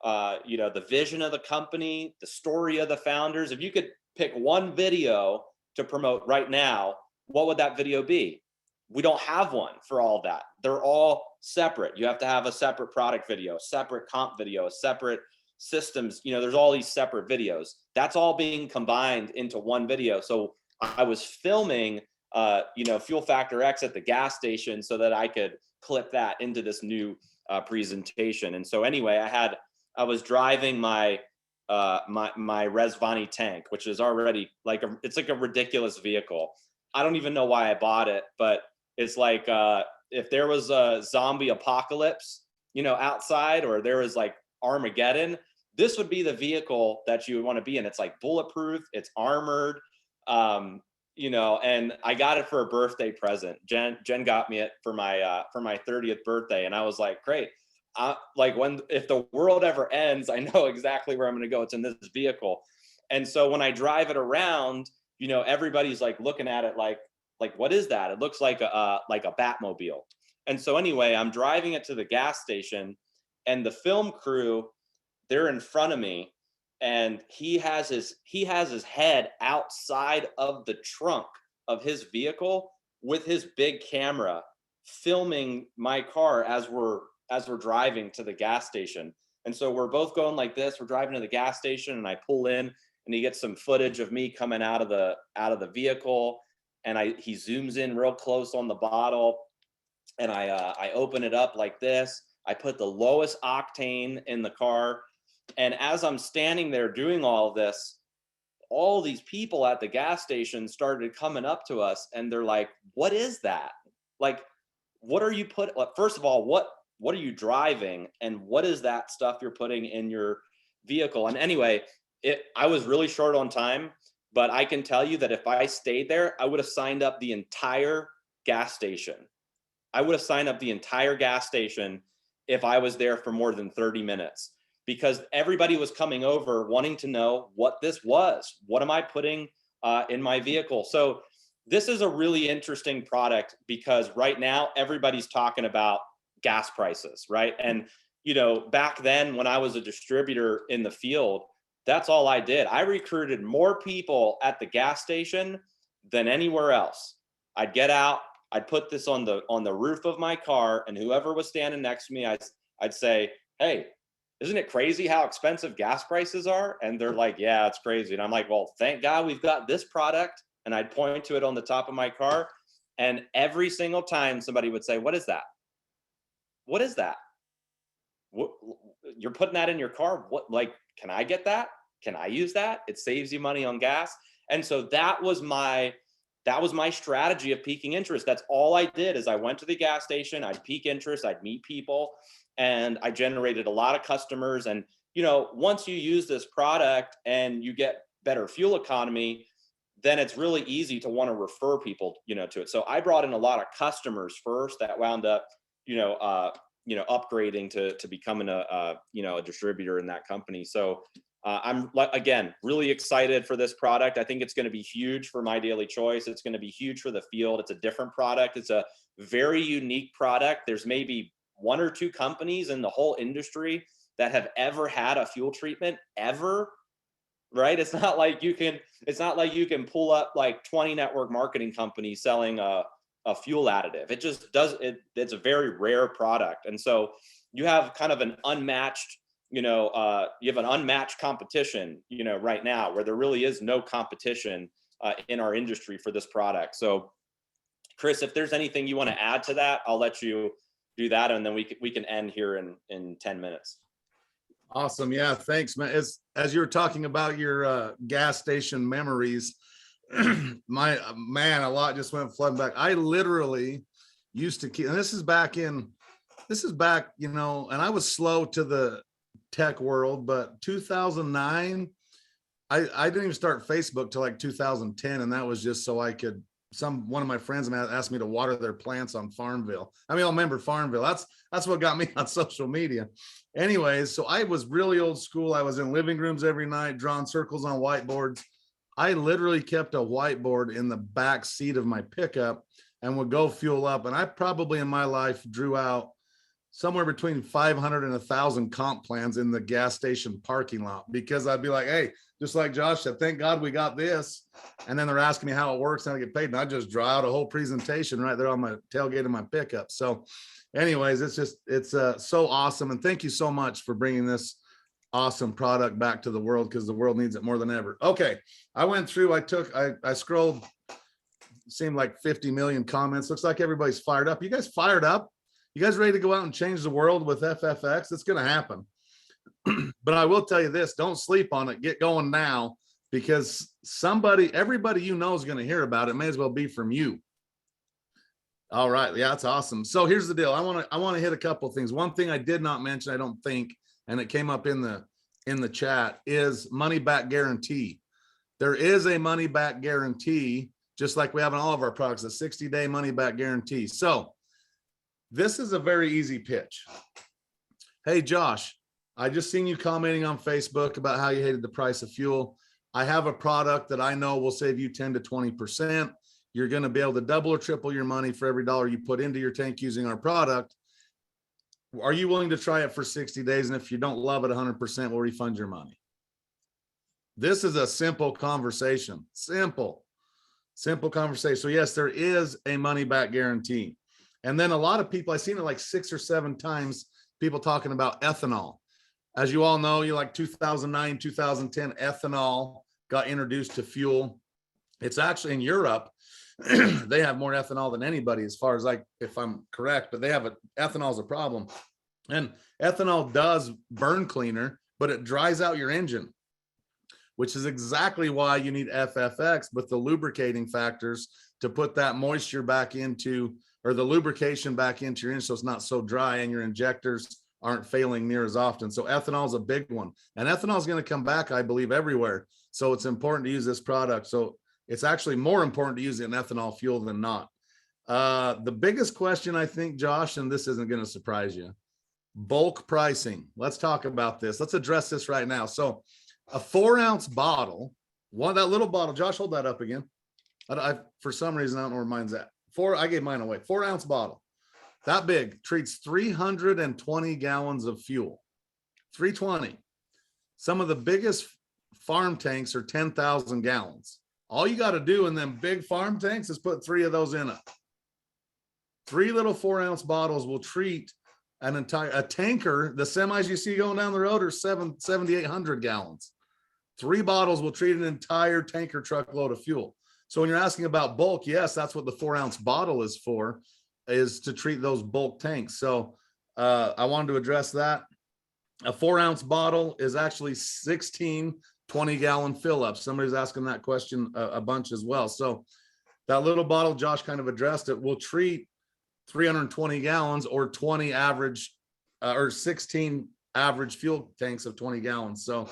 the vision of the company, the story of the founders. If you could pick one video to promote right now, what would that video be? We don't have one for all of that. They're all separate. You have to have a separate product video, separate comp video, separate systems. There's all these separate videos. That's all being combined into one video. So I was filming, Fuel Factor X at the gas station so that I could clip that into this new presentation. And so anyway, I was driving my Resvani tank, which is already it's like a ridiculous vehicle. I don't even know why I bought it, but it's like if there was a zombie apocalypse, outside, or there was like Armageddon, this would be the vehicle that you would want to be in. It's like bulletproof, it's armored, and I got it for a birthday present. Jen got me it for my 30th birthday, and I was like, great. If the world ever ends, I know exactly where I'm going to go. It's in this vehicle. And so when I drive it around, everybody's like looking at it like what is that? It looks like a Batmobile. And so anyway, I'm driving it to the gas station, and the film crew, they're in front of me, and he has his head outside of the trunk of his vehicle with his big camera filming my car as we're driving to the gas station. And so we're both going like this. We're driving to the gas station, and I pull in, and he gets some footage of me coming out of the vehicle, and he zooms in real close on the bottle, and I open it up like this. I put the lowest octane in the car, and as I'm standing there doing all of this, all these people at the gas station started coming up to us, and they're like, "What is that? Like, what are you putting? First of all, what are you driving, and what is that stuff you're putting in your vehicle?" And anyway, I was really short on time, but I can tell you that if I stayed there, I would have signed up the entire gas station. I would have signed up the entire gas station if I was there for more than 30 minutes, because everybody was coming over wanting to know what this was. What am I putting in my vehicle? So this is a really interesting product, because right now everybody's talking about gas prices, right? And, you know, back then when I was a distributor in the field, that's all I did. I recruited more people at the gas station than anywhere else. I'd get out, I'd put this on the roof of my car, and whoever was standing next to me, I'd say, "Hey, isn't it crazy how expensive gas prices are?" And they're like, "Yeah, it's crazy." And I'm like, "Well, thank God we've got this product." And I'd point to it on the top of my car. And every single time somebody would say, "What is that? What is that? What, you're putting that in your car? What, like, can I get that? Can I use that? It saves you money on gas." And so that was my strategy of piquing interest. That's all I did, is I went to the gas station, I'd pique interest, I'd meet people, and I generated a lot of customers. And, you know, once you use this product and you get better fuel economy, then it's really easy to want to refer people, you know, to it. So I brought in a lot of customers first that wound up, upgrading to becoming a distributor in that company. So I'm, again, really excited for this product. I think it's going to be huge for My Daily Choice. It's going to be huge for the field. It's a different product. It's a very unique product. There's maybe one or two companies in the whole industry that have ever had a fuel treatment ever, right? It's not like you can pull up like 20 network marketing companies selling a fuel additive. It just does it. It's a very rare product. And so you have kind of an unmatched, you have an unmatched competition, right now, where there really is no competition in our industry for this product. So Chris, if there's anything you want to add to that, I'll let you do that, and then we can end here in 10 minutes. Awesome. Yeah. Thanks, man. As you were talking about your gas station memories, a lot just went flooding back. I literally used to keep, and this is back, and I was slow to the tech world, but 2009, I didn't even start Facebook till like 2010. And that was just so I could, one of my friends asked me to water their plants on Farmville. I mean, I'll remember Farmville. That's what got me on social media. Anyways, so I was really old school. I was in living rooms every night, drawing circles on whiteboards. I literally kept a whiteboard in the back seat of my pickup and would go fuel up. And I probably in my life drew out somewhere between 500 and 1,000 comp plans in the gas station parking lot, because I'd be like, "Hey," just like Josh said, "Thank God we got this." And then they're asking me how it works and how to get paid. And I just draw out a whole presentation right there on my tailgate of my pickup. So anyways, it's so awesome. And thank you so much for bringing this awesome product back to the world, because the world needs it more than ever. Okay. I went through, I scrolled, seemed like 50 million comments. Looks like everybody's fired up. You guys fired up? You guys ready to go out and change the world with FFX? It's going to happen. But I will tell you this, don't sleep on it. Get going now, because everybody you know is going to hear about it. May as well be from you. All right. Yeah, that's awesome. So here's the deal. I want to hit a couple of things. One thing I did not mention, I don't think, and it came up in the chat, is money back guarantee. There is a money back guarantee, just like we have in all of our products, a 60-day money back guarantee. So this is a very easy pitch. "Hey, Josh, I just seen you commenting on Facebook about how you hated the price of fuel. I have a product that I know will save you 10 to 20%. You're going to be able to double or triple your money for every dollar you put into your tank using our product. Are you willing to try it for 60 days? And if you don't love it 100%, we'll refund your money." This is a simple conversation. Simple conversation. So yes, there is a money back guarantee. And then a lot of people, I've seen it like 6 or 7 times, people talking about ethanol. As you all know, 2009, 2010 ethanol got introduced to fuel. It's actually in Europe, they have more ethanol than anybody, as far as, like, if I'm correct, but they have ethanol is a problem. And ethanol does burn cleaner, but it dries out your engine, which is exactly why you need FFX with the lubricating factors to put that moisture back into, or the lubrication back into your engine, so it's not so dry and your injectors aren't failing near as often. So ethanol is a big one, and ethanol is going to come back, I believe, everywhere. So it's important to use this product. So it's actually more important to use an ethanol fuel than not. The biggest question, I think, Josh, and this isn't going to surprise you, bulk pricing. Let's talk about this. Let's address this right now. So a 4-ounce bottle, that little bottle, Josh, hold that up again. For some reason, I don't know where mine's at. I gave mine away. 4-ounce bottle, that big, treats 320 gallons of fuel. 320. Some of the biggest farm tanks are 10,000 gallons. All you got to do in them big farm tanks is put 3 of those in it. 3 little 4-ounce bottles will treat a tanker. The semis you see going down the road are 7,800 gallons. 3 bottles will treat an entire tanker truckload of fuel. So when you're asking about bulk, yes, that's what the 4-ounce bottle is for, is to treat those bulk tanks. So I wanted to address that. A 4-ounce bottle is actually 16 20-gallon fill-ups. Somebody's asking that question a bunch as well. So that little bottle, Josh kind of addressed it, will treat 320 gallons or 20 average, or 16 average fuel tanks of 20 gallons. So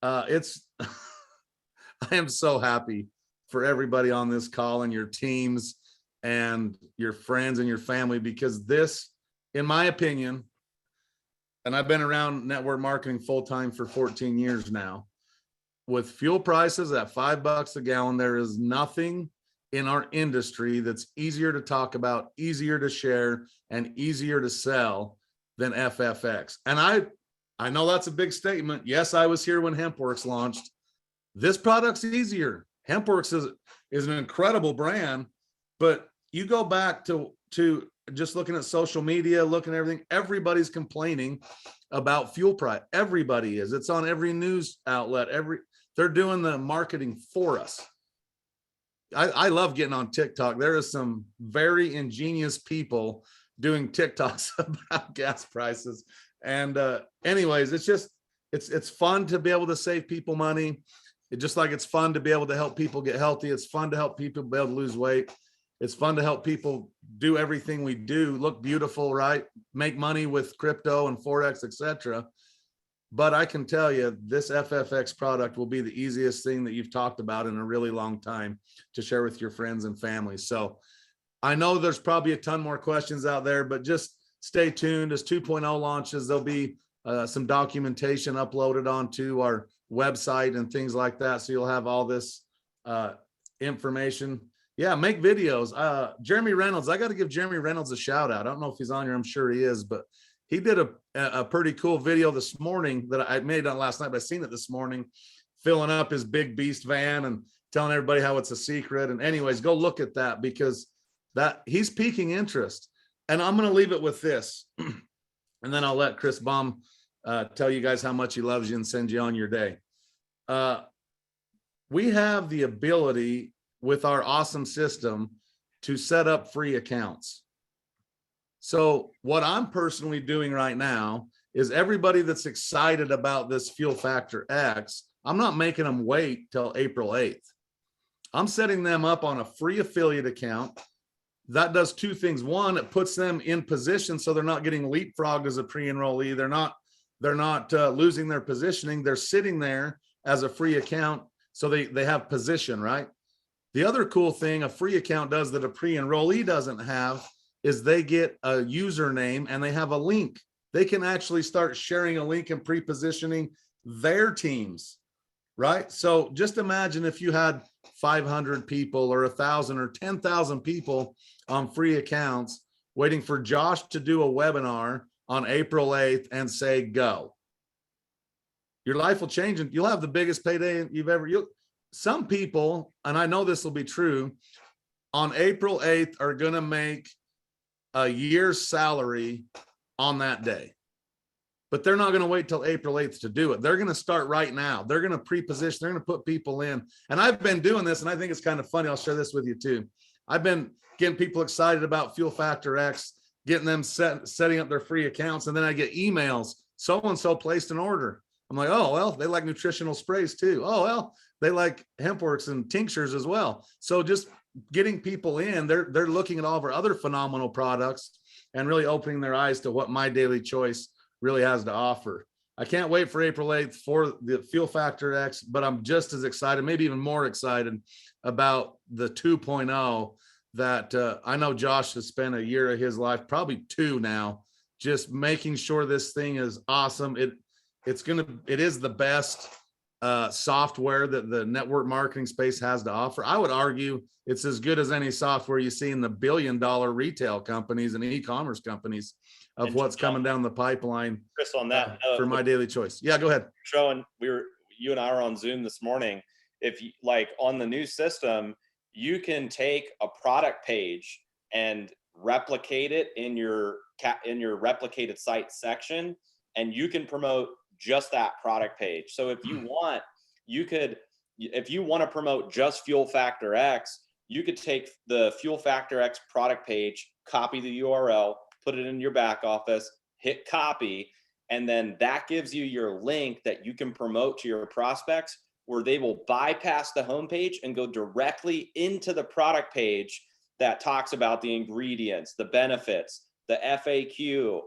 it's, I am so happy for everybody on this call and your teams and your friends and your family, because this, in my opinion, and I've been around network marketing full-time for 14 years now, with fuel prices at $5 a gallon, there is nothing in our industry that's easier to talk about, easier to share, and easier to sell than FFX. And I know that's a big statement. Yes, I was here when HempWorks launched. This product's easier. HempWorks is an incredible brand, but you go back to just looking at social media, looking at everything, everybody's complaining about fuel price. Everybody is. It's on every news outlet. They're doing the marketing for us. I love getting on TikTok. There are some very ingenious people doing TikToks about gas prices. And anyways, it's fun to be able to save people money. Just like it's fun to be able to help people get healthy. It's fun to help people be able to lose weight. It's fun to help people do everything we do, look beautiful, right? Make money with crypto and Forex, etc. But I can tell you, this FFX product will be the easiest thing that you've talked about in a really long time to share with your friends and family. So I know there's probably a ton more questions out there, but just stay tuned. As 2.0 launches, there'll be some documentation uploaded onto our website and things like that. So you'll have all this information. Yeah, make videos. Jeremy Reynolds, I got to give Jeremy Reynolds a shout out. I don't know if he's on here. I'm sure he is, but he did a pretty cool video this morning that I made on last night, but I seen it this morning, filling up his big beast van and telling everybody how it's a secret. And anyways, go look at that, because that he's piquing interest. And I'm going to leave it with this, and then I'll let Chris Baum tell you guys how much he loves you and send you on your day. We have the ability with our awesome system to set up free accounts. So what I'm personally doing right now is everybody that's excited about this Fuel Factor X, I'm not making them wait till April 8th. I'm setting them up on a free affiliate account. That does 2 things. One, it puts them in position so they're not getting leapfrogged as a pre-enrollee. They're not losing their positioning. They're sitting there as a free account, so they have position, right? The other cool thing a free account does that a pre-enrollee doesn't have is they get a username and they have a link. They can actually start sharing a link and pre-positioning their teams, right? So just imagine if you had 500 people or 1,000 or 10,000 people on free accounts waiting for Josh to do a webinar on April 8th and say, go. Your life will change and you'll have the biggest payday you've ever, some people, and I know this will be true, on April 8th are going to make a year's salary on that day. but they're not going to wait till April 8th to do it. They're going to start right now. They're going to pre-position. They're going to put people in. And I've been doing this, and I think it's kind of funny. I'll share this with you too. I've been getting people excited about Fuel Factor X, getting them setting up their free accounts. And then I get emails, so-and-so placed an order. I'm like, oh, well, they like nutritional sprays too. Oh, well, they like HempWorks and tinctures as well. So just getting people in, they're looking at all of our other phenomenal products and really opening their eyes to what My Daily Choice really has to offer. I can't wait for April 8th for the Fuel Factor X, but I'm just as excited, maybe even more excited about the 2.0 that I know Josh has spent a year of his life, probably 2 now, just making sure this thing is awesome. It is the best software that the network marketing space has to offer. I would argue it's as good as any software you see in the billion-dollar retail companies and e-commerce companies of And what's coming down the pipeline. Chris, on that For My Daily Choice. Yeah, go ahead. Showing you and I were on Zoom this morning. If you like on the new system, you can take a product page and replicate it in your replicated site section, and you can promote just that product page. So if you want, if you want to promote just Fuel Factor X, you could take the Fuel Factor X product page, copy the URL, put it in your back office, hit copy, and then that gives you your link that you can promote to your prospects, where they will bypass the homepage and go directly into the product page that talks about the ingredients, the benefits, the FAQ,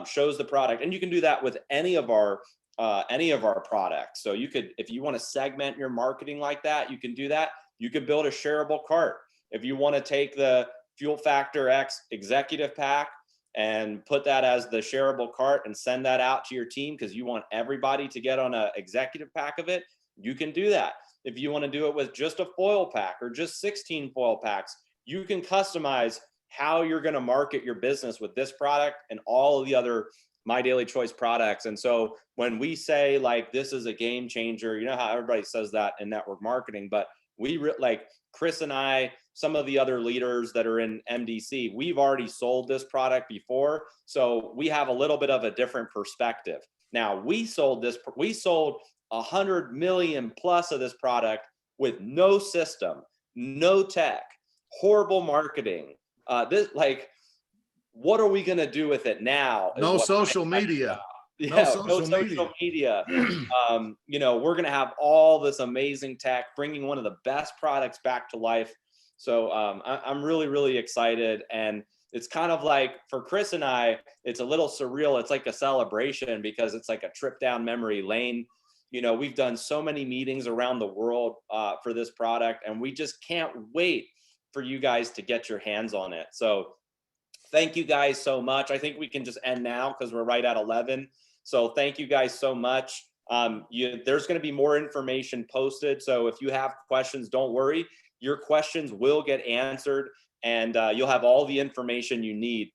shows the product. And you can do that with any of our products. So you could, if you want to segment your marketing like that, you can do that. You could build a shareable cart. If you want to take the Fuel Factor X executive pack and put that as the shareable cart and send that out to your team because you want everybody to get on an executive pack of it, you can do that. If you want to do it with just a foil pack or just 16 foil packs, you can customize how you're going to market your business with this product and all of the other My Daily Choice products. And so when we say like this is a game changer, you know how everybody says that in network marketing, but like Chris and I, some of the other leaders that are in MDC, we've already sold this product before. So we have a little bit of a different perspective. Now we sold 100 million plus of this product with no system, no tech, horrible marketing. What are we going to do with it now? No social media. Yeah, no social media. We're going to have all this amazing tech, bringing one of the best products back to life. So I'm really, really excited. And it's kind of like for Chris and I, it's a little surreal. It's like a celebration because it's like a trip down memory lane. We've done so many meetings around the world for this product, and we just can't wait for you guys to get your hands on it. So thank you guys so much. I think we can just end now because we're right at 11. So thank you guys so much. There's going to be more information posted. So if you have questions, don't worry. Your questions will get answered, and you'll have all the information you need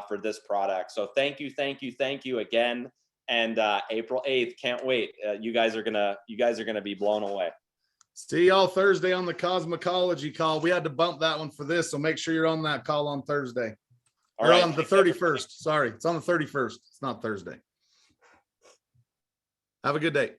for this product. So thank you again. And April 8th, can't wait. You guys are gonna be blown away. See y'all Thursday on the cosmecology call. We had to bump that one for this, so make sure you're on that call on Thursday. All right, on the 31st. Sorry, it's on the 31st. It's not Thursday. Have a good day.